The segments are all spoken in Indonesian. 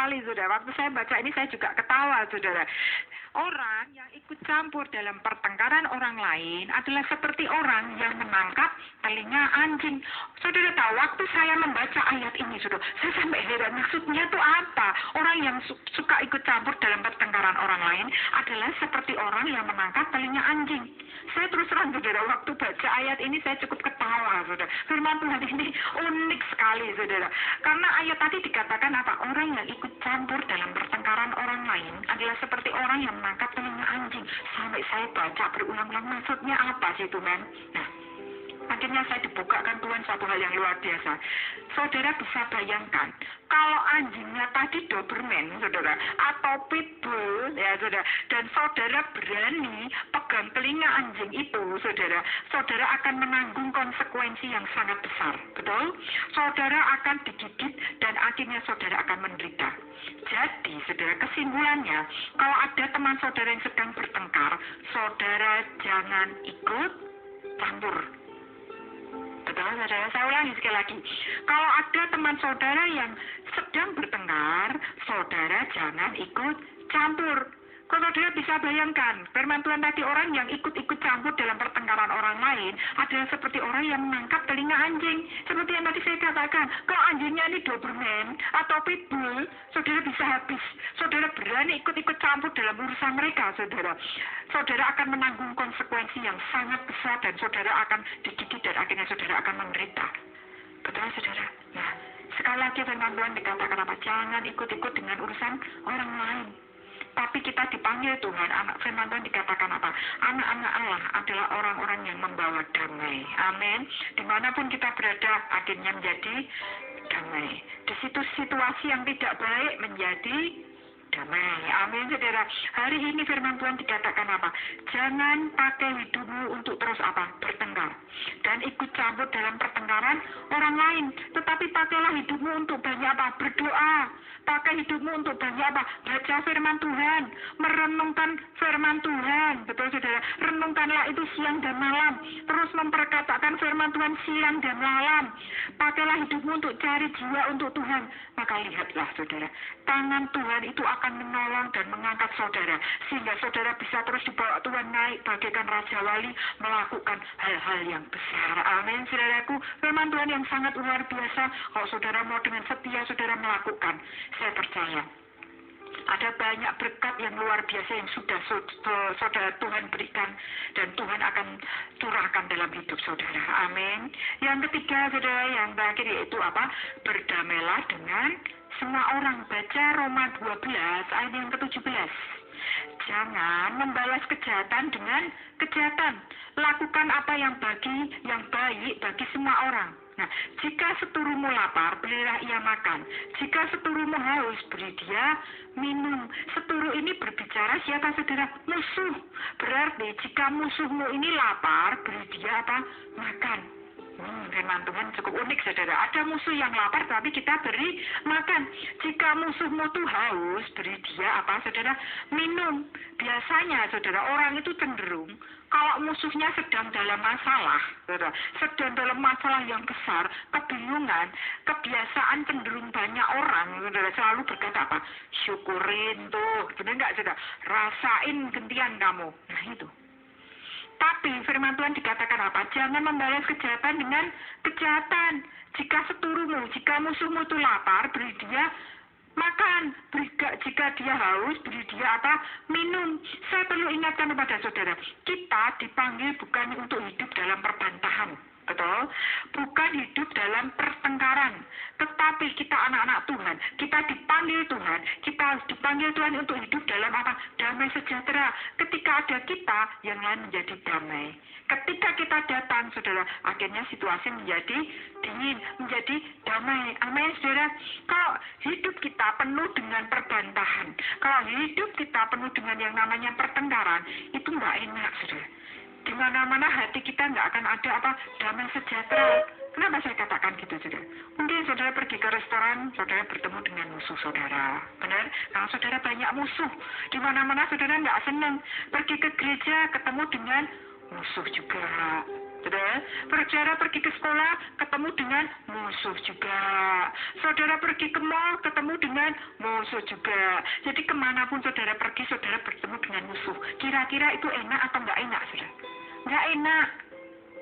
sekali, saudara. Waktu saya baca ini saya juga ketawa, saudara. Orang yang ikut campur dalam pertengkaran orang lain adalah seperti orang yang menangkap telinga anjing. Saudara tahu, waktu saya membaca ayat ini, saudara, saya sampai heran, maksudnya itu apa? Orang yang suka ikut campur dalam pertengkaran orang lain adalah seperti orang yang menangkap telinga anjing. Saya terus terang, saudara, waktu baca ayat ini saya cukup ketawa, saudara. Firman Tuhan ini unik sekali, saudara. Karena ayat tadi dikatakan apa? Orang yang ikut campur dalam pertengkaran orang lain adalah seperti orang yang menangkap telinga anjing. Sampai saya baca berulang-ulang, maksudnya apa sih Tuhan? Nah, akhirnya saya dibukakan Tuhan satu hal yang luar biasa. Saudara bisa bayangkan, kalau anjingnya tadi Doberman, saudara, atau Pitbull, ya saudara, dan saudara berani pegang telinga anjing itu, saudara akan menanggung konsekuensi yang sangat besar, betul? Saudara akan digigit dan akhirnya saudara akan menderita. Jadi, saudara, kesimpulannya, kalau ada teman saudara yang sedang bertengkar, saudara jangan ikut campur. Betul, saudara, saya ulangi sekali lagi. Kalau ada teman saudara yang sedang bertengkar, saudara jangan ikut campur. Kalau saudara bisa bayangkan, firman Tuhan tadi, orang yang ikut-ikut campur dalam pertengkaran orang lain adalah seperti orang yang menangkap telinga anjing. Seperti yang tadi saya katakan, kalau anjingnya ini Doberman atau Pitbull, saudara bisa habis. Saudara berani ikut-ikut campur dalam urusan mereka, saudara. Saudara akan menanggung konsekuensi yang sangat besar dan saudara akan digigit dan akhirnya saudara akan menderita. Betul, saudara? Nah, sekali lagi firman Tuhan dikatakan apa? Jangan ikut-ikut dengan urusan orang lain. Tapi kita dipanggil Tuhan, anak firman Tuhan dikatakan apa? Anak-anak Allah adalah orang-orang yang membawa damai. Amin. Dimanapun kita berada, akhirnya menjadi damai. Di situ situasi yang tidak baik menjadi damai. Amin, saudara. Hari ini firman Tuhan dikatakan apa? Jangan pakai hidupmu untuk terus apa? Bertengkar. Dan ikut campur dalam pertengkaran orang lain. Tetapi pakailah hidupmu untuk banyak apa? Berdoa. Pakai hidupmu untuk banyak apa? Baca firman Tuhan. Merenungkan firman Tuhan. Betul, saudara. Renungkanlah itu siang dan malam. Terus memperkatakan firman Tuhan siang dan malam. Pakailah hidupmu untuk cari jiwa untuk Tuhan. Maka lihatlah, saudara. Tangan Tuhan itu akan menolong dan mengangkat saudara. Sehingga saudara bisa terus dibawa Tuhan naik bagaikan Raja Wali melakukan hal-hal yang besar. Amin, saudaraku. Firman Tuhan yang sangat luar biasa. Kalau saudara mau dengan setia, saudara melakukan. Saya percaya ada banyak berkat yang luar biasa yang sudah saudara Tuhan berikan dan Tuhan akan curahkan dalam hidup saudara. Amin. Yang ketiga, saudara, yang terakhir yaitu apa? Berdamailah dengan semua orang. Baca Roma 12 ayat yang ke-17. Jangan membalas kejahatan dengan kejahatan. Lakukan apa yang baik bagi semua orang. Nah, jika seturumu lapar, berilah ia makan. Jika seturumu haus, beri dia minum. Seturu ini berbicara siapa, saudara? Musuh. Berarti jika musuhmu ini lapar, beri dia apa? Makan. Firman Tuhan cukup unik, saudara. Ada musuh yang lapar, tapi kita beri makan. Jika musuhmu tuh haus, beri dia apa, saudara? Minum. Biasanya, saudara, orang itu cenderung kalau musuhnya sedang dalam masalah, saudara, sedang dalam masalah yang besar, kebingungan, kebiasaan cenderung banyak orang, saudara, selalu berkata apa? Syukurin tuh, benar nggak, saudara? Rasain gentian kamu. Nah, itu. Tapi firman Tuhan dikatakan apa? Jangan membalas kejahatan dengan kejahatan. Jika musuhmu itu lapar, beri dia makan. Jika dia haus, beri dia apa? Minum. Saya perlu ingatkan kepada saudara, kita dipanggil bukan untuk hidup dalam perbantahan. Betul? Bukan hidup dalam pertengkaran. Tetapi kita anak-anak Tuhan. Kita dipanggil Tuhan. Kita harus dipanggil Tuhan untuk hidup dalam apa? Damai sejahtera. Ketika ada kita, yang lain menjadi damai. Ketika kita datang, saudara, akhirnya situasi menjadi dingin, menjadi damai. Amin, saudara. Kalau hidup kita penuh dengan perbantahan, kalau hidup kita penuh dengan yang namanya pertengkaran, itu nggak enak, saudara. Di mana-mana hati kita nggak akan ada apa? Damai sejahtera. Kenapa saya katakan gitu, saudara? Mungkin saudara pergi ke restoran, saudara bertemu dengan musuh saudara. Benar? Kalau saudara banyak musuh, di mana-mana saudara nggak senang. Pergi ke gereja, ketemu dengan musuh juga. Saudara pergi ke sekolah, ketemu dengan musuh juga. Saudara pergi ke mall, ketemu dengan musuh juga. Jadi kemanapun saudara pergi, saudara bertemu dengan musuh. Kira-kira itu enak atau nggak enak, saudara? Nggak enak.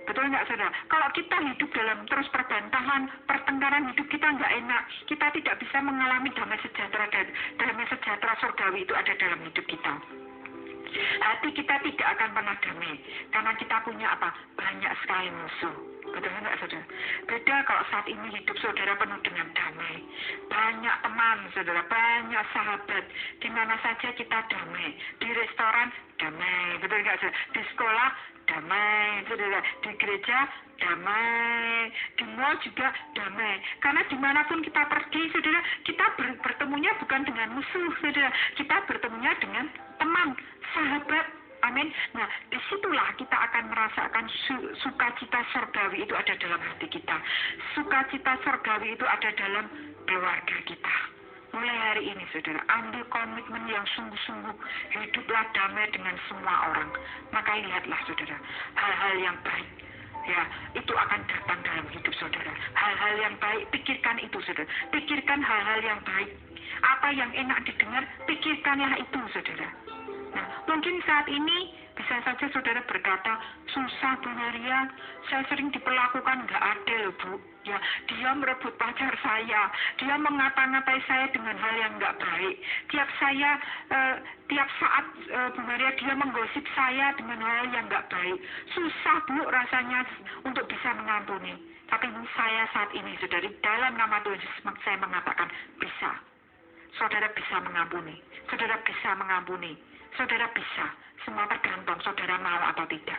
Betul nggak, saudara? Kalau kita hidup dalam terus perbantahan, pertengkaran, hidup kita nggak enak. Kita tidak bisa mengalami damai sejahtera, dan damai sejahtera surgawi itu ada dalam hidup kita. Hati kita tidak akan pernah damai, karena kita punya apa? Banyak sekali musuh. Betul nggak, saudara? Beda kalau saat ini hidup saudara penuh dengan damai. Banyak teman, saudara, banyak sahabat. Di mana saja kita damai. Di restoran, damai. Betul nggak, saudara? Di sekolah, damai, saudara. Di gereja, damai. Di mall juga damai. Karena dimanapun kita pergi, saudara, kita bertemunya bukan dengan musuh, saudara. Kita bertemunya dengan teman, sahabat. Amin. Nah, disitulah kita akan merasakan sukacita surgawi itu ada dalam hati kita. Sukacita surgawi itu ada dalam keluarga kita. Mulai hari ini, saudara, ambil komitmen yang sungguh-sungguh. Hiduplah damai dengan semua orang. Maka lihatlah, saudara, hal-hal yang baik, ya, itu akan datang dalam hidup saudara. Hal-hal yang baik, pikirkan itu, saudara. Pikirkan hal-hal yang baik. Apa yang enak didengar, pikirkanlah itu, saudara. Nah, mungkin saat ini bisa saja saudara berkata, susah Bu Maria, saya sering diperlakukan nggak adil, Bu. Ya, dia merebut pacar saya, dia mengata-ngatai saya dengan hal yang nggak baik. Tiap saat Bu Maria dia menggosip saya dengan hal yang nggak baik. Susah, Bu, rasanya untuk bisa mengampuni. Tapi saya saat ini, saudari, dalam nama Tuhan Yesus saya mengatakan bisa. Saudara bisa mengampuni. Saudara bisa mengampuni. Saudara bisa, semua tergantung saudara mau atau tidak.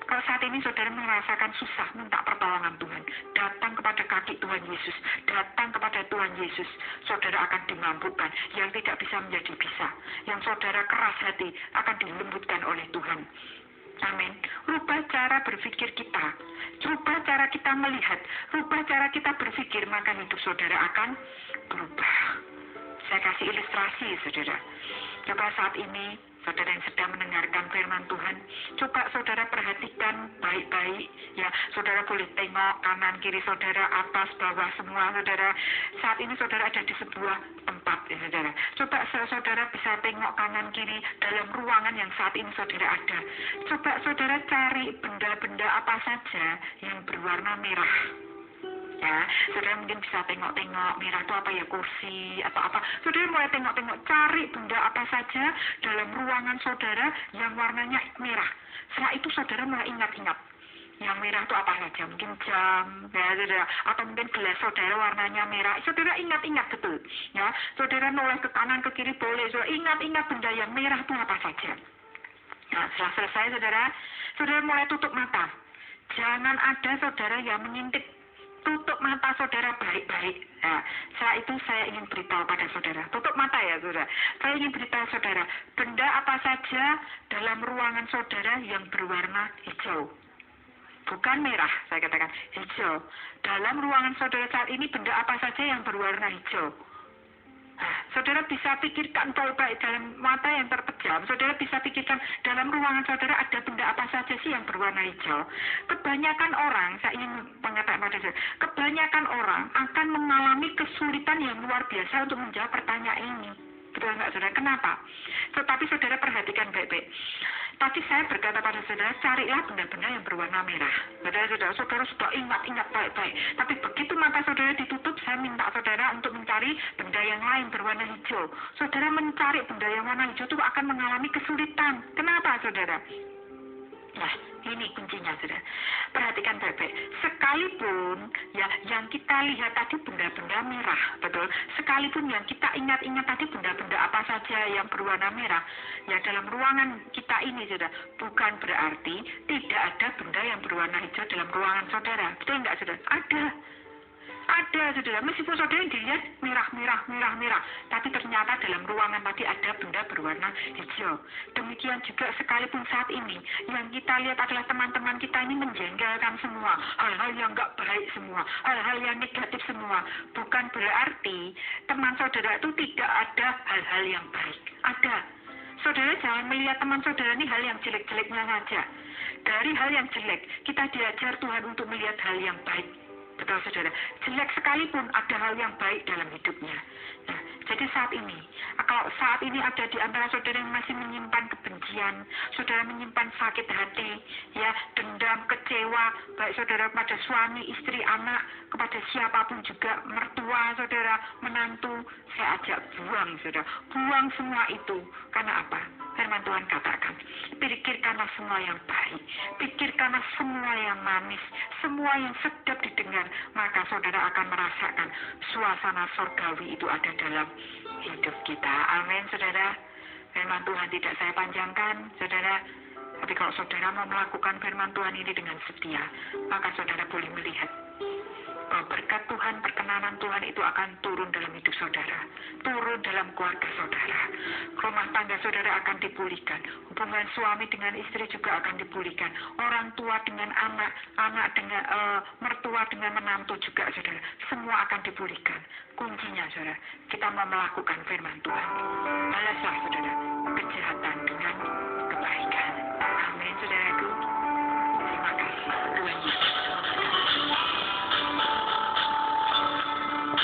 Kalau saat ini saudara merasakan susah, minta pertolongan Tuhan. Datang kepada kaki Tuhan Yesus. Datang kepada Tuhan Yesus. Saudara akan dimampukan. Yang tidak bisa menjadi bisa. Yang saudara keras hati akan dilembutkan oleh Tuhan. Amin. Rubah cara berpikir kita. Rubah cara kita melihat. Rubah cara kita berpikir, maka hidup saudara akan berubah. Saya kasih ilustrasi, saudara. Coba saat ini, saudara yang sedang mendengarkan firman Tuhan, coba saudara perhatikan baik-baik. Ya, saudara boleh tengok kanan, kiri saudara, atas, bawah, semua saudara. Saat ini saudara ada di sebuah tempat, ya saudara. Coba saudara bisa tengok kanan, kiri dalam ruangan yang saat ini saudara ada. Coba saudara cari benda-benda apa saja yang berwarna merah. Ya, saudara mungkin bisa tengok-tengok merah itu apa ya, kursi atau apa. Saudara mulai tengok-tengok, cari benda apa saja dalam ruangan saudara yang warnanya merah. Setelah itu saudara mulai ingat-ingat. Yang merah itu apa saja, mungkin jam, ya saudara, atau mungkin gelas saudara warnanya merah. Saudara ingat-ingat betul, ya. Saudara noleh ke kanan ke kiri boleh. Saudara ingat-ingat benda yang merah itu apa saja. Nah, setelah selesai saudara mulai tutup mata. Jangan ada saudara yang mengintip. Tutup mata saudara baik-baik. Nah, setelah itu saya ingin beritahu pada saudara. Tutup mata ya, saudara. Saya ingin beritahu saudara, benda apa saja dalam ruangan saudara yang berwarna hijau. Bukan merah, saya katakan hijau. Dalam ruangan saudara saat ini, benda apa saja yang berwarna hijau. Nah, saudara bisa pikirkan baik-baik dalam mata yang terpejam. Saudara bisa pikirkan dalam ruangan saudara ada benda apa saja sih yang berwarna hijau. Kebanyakan orang, saya ingin mengatakan pada saudara, kebanyakan orang akan mengalami kesulitan yang luar biasa untuk menjawab pertanyaan ini. Betul nggak, saudara? Kenapa? Tetapi saudara perhatikan baik-baik. Tadi saya berkata pada saudara, carilah benda-benda yang berwarna merah. Saudara sudah ingat-ingat baik-baik. Tapi begitu mata saudara ditutup, saya minta saudara untuk mencari benda yang lain berwarna hijau. Saudara mencari benda yang warna hijau itu akan mengalami kesulitan. Kenapa, saudara? Nah, ini kuncinya, saudara. Perhatikan baik-baik. Sekalipun ya yang kita lihat tadi benda-benda merah, betul. Sekalipun yang kita ingat-ingat tadi benda-benda apa saja yang berwarna merah, ya dalam ruangan kita ini, saudara, bukan berarti tidak ada benda yang berwarna hijau dalam ruangan saudara. Betul enggak, saudara? Ada, saudara. Meskipun saudara yang dilihat merah, tapi ternyata dalam ruangan tadi ada benda berwarna hijau. Demikian juga sekalipun saat ini yang kita lihat adalah teman-teman kita ini menjengkelkan semua, hal-hal yang enggak baik semua, hal-hal yang negatif semua. Bukan berarti teman saudara itu tidak ada hal-hal yang baik. Ada. Saudara jangan melihat teman saudara ini hal yang jelek-jeleknya saja. Dari hal yang jelek, kita diajar Tuhan untuk melihat hal yang baik. Betul saudara, jelek sekalipun ada hal yang baik dalam hidupnya. Nah, jadi kalau saat ini ada di antara saudara yang masih menyimpan kebencian, saudara menyimpan sakit hati, ya, dendam, kecewa, baik saudara kepada suami, istri, anak, kepada siapapun juga, mertua saudara, menantu, saya ajak buang saudara, buang semua itu. Karena apa? Firman Tuhan katakan, pikirkanlah semua yang baik, pikirkanlah semua yang manis, semua yang sedap didengar, maka saudara akan merasakan suasana surgawi itu ada dalam hidup kita. Amin, saudara. Firman Tuhan tidak saya panjangkan, saudara. Tapi kalau saudara mau melakukan firman Tuhan ini dengan setia, maka saudara boleh melihat bahwa berkat Tuhan, perkenanan Tuhan itu akan turun dalam hidup saudara, turun dalam keluarga saudara. Rumah tangga saudara akan dipulihkan, hubungan suami dengan istri juga akan dipulihkan, orang tua dengan anak, anak dengan mertua dengan menantu juga saudara, semua akan dipulihkan. Kuncinya saudara, kita mau melakukan firman Tuhan. Balaslah saudara,